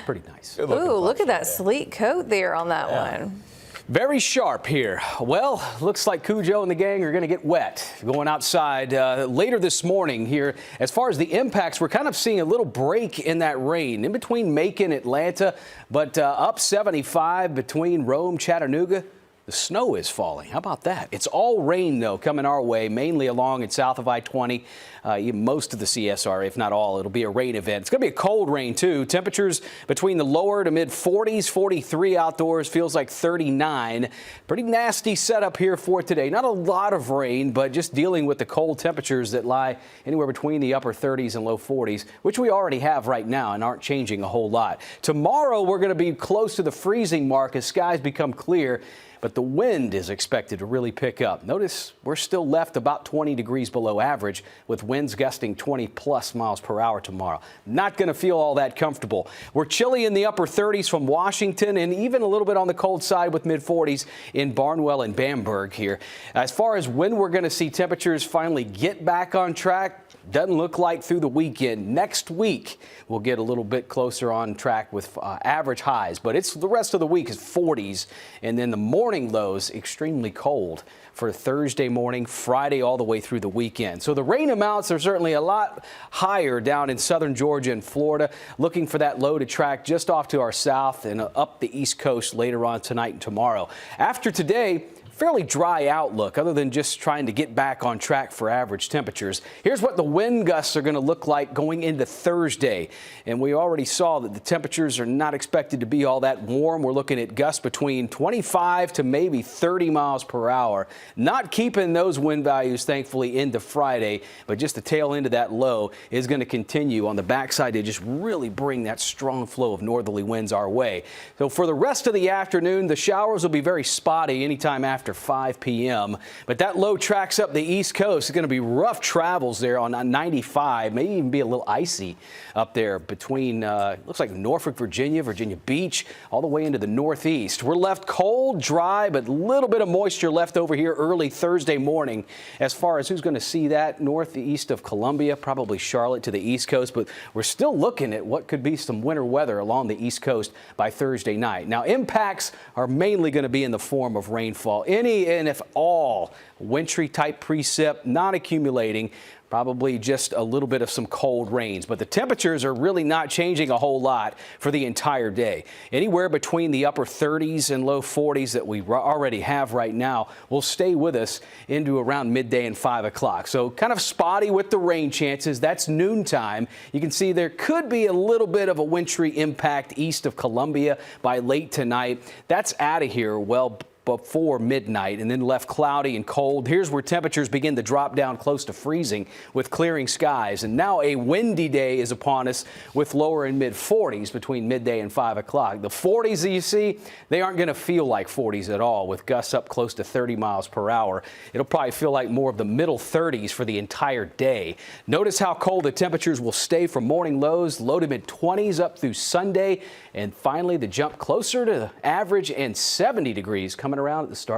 Pretty nice. Ooh, look at that sleek coat there on that one. Very sharp here. Well, looks like Cujo and the gang are going to get wet going outside later this morning here. As far as the impacts, we're kind of seeing a little break in that rain in between Macon, Atlanta, but up 75 between Rome, Chattanooga. The snow is falling. How about that? It's all rain, though, coming our way, mainly along and south of I-20, most of the CSR, if not all. It'll be a rain event. It's going to be a cold rain, too. Temperatures between the lower to mid 40s, 43 outdoors, feels like 39. Pretty nasty setup here for today. Not a lot of rain, but just dealing with the cold temperatures that lie anywhere between the upper 30s and low 40s, which we already have right now and aren't changing a whole lot. Tomorrow, we're going to be close to the freezing mark as skies become clear. But the wind is expected to really pick up. Notice we're still left about 20 degrees below average with winds gusting 20+ miles per hour tomorrow. Not going to feel all that comfortable. We're chilly in the upper 30s from Washington and even a little bit on the cold side with mid 40s in Barnwell and Bamberg here. As far as when we're going to see temperatures finally get back on track, doesn't look like through the weekend. Next week, we'll get a little bit closer on track with average highs, but it's the rest of the week is 40s, and then the morning lows extremely cold for Thursday morning, Friday, all the way through the weekend. So the rain amounts are certainly a lot higher down in southern Georgia and Florida. Looking for that low to track just off to our south and up the East Coast later on tonight and tomorrow. After today, fairly dry outlook other than just trying to get back on track for average temperatures. Here's what the wind gusts are going to look like going into Thursday. And we already saw that the temperatures are not expected to be all that warm. We're looking at gusts between 25 to maybe 30 miles per hour. Not keeping those wind values, thankfully, into Friday, but just the tail end of that low is going to continue on the backside to just really bring that strong flow of northerly winds our way. So for the rest of the afternoon, the showers will be very spotty anytime after 5 p.m. But that low tracks up the East Coast. It's going to be rough travels there on 95, maybe even be a little icy up there between, looks like Norfolk, Virginia, Virginia Beach, all the way into the Northeast. We're left cold, dry, but a little bit of moisture left over here early Thursday morning. As far as who's going to see that, northeast of Columbia, probably Charlotte to the East Coast, but we're still looking at what could be some winter weather along the East Coast by Thursday night. Now, impacts are mainly going to be in the form of rainfall. Any and if all wintry type precip not accumulating, probably just a little bit of some cold rains, but the temperatures are really not changing a whole lot for the entire day. Anywhere between the upper 30s and low 40s that we already have right now will stay with us into around midday and 5 o'clock. So kind of spotty with the rain chances. That's noontime. You can see there could be a little bit of a wintry impact east of Columbia by late tonight. That's out of here well before midnight, and then left cloudy and cold. Here's where temperatures begin to drop down close to freezing with clearing skies. And now a windy day is upon us with lower and mid 40s between midday and 5 o'clock. The 40s that you see, they aren't going to feel like 40s at all with gusts up close to 30 miles per hour. It'll probably feel like more of the middle 30s for the entire day. Notice how cold the temperatures will stay from morning lows, low to mid 20s up through Sunday. And finally, the jump closer to average and 70 degrees coming around at the start.